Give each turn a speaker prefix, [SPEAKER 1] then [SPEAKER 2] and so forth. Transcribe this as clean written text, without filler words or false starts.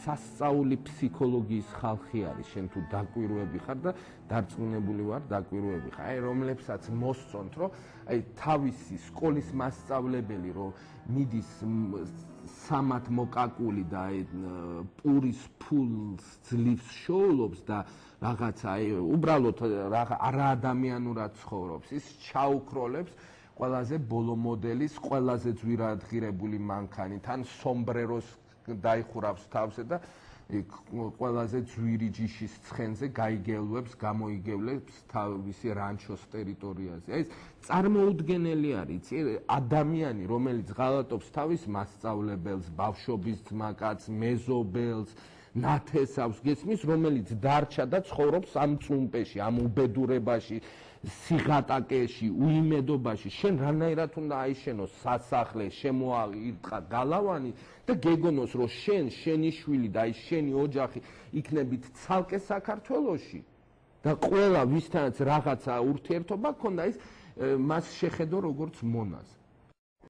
[SPEAKER 1] სასწაული ფსიქოლოგიის ხალხი არის, შენ თუ დაკვირვები ხარ და დარწმუნებული ვარ, დაკვირვები ხარ. აი რომლებსაც მოსწონთ, რომ აი თავისი სკოლის მასწავლებელი რომ მიდის სამათ მოკაკული და აი პურის ფულს ძლივს შოულობს და რაღაცა აი უბრალოდ არა ადამიანურად ცხოვრობს, ის ჩაუქროლებს ყველაზე ბოლო მოდელის, ყველაზე ძვირადღირებული მანქანი, თან სომბრეროს დაიხურავს თავზე და ყველაზე ძვირი ჯიშის ცხენზე გაიგელვებს, გამოიგევლებს თავისი რანჩოს ტერიტორიაზე. ეს წარმოუდგენელი არის, ადამიანი, რომელიც ღალატობს თავის მასწავლებელს, ბავშვობის ძმაკაცს, მეზობელს, ნათესავს, გესმის, რომელიც დარჩა და ცხოვრობს ამ წუმპეში, ამ უბედურებაში, სიღატაკეში, უიმედობაში. შენ რანაირად უნდა აიშენოს სასახლე, შემოაირტყა გალავანი და გეგონოს, რომ შენი შვილი და აი შენი ოჯახი იქნებით ცალკე საქართველოში და ყველა ვისთანაც რაღაცა ურთიერთობა ქონდა, ის მას შეხედო როგორც მონას.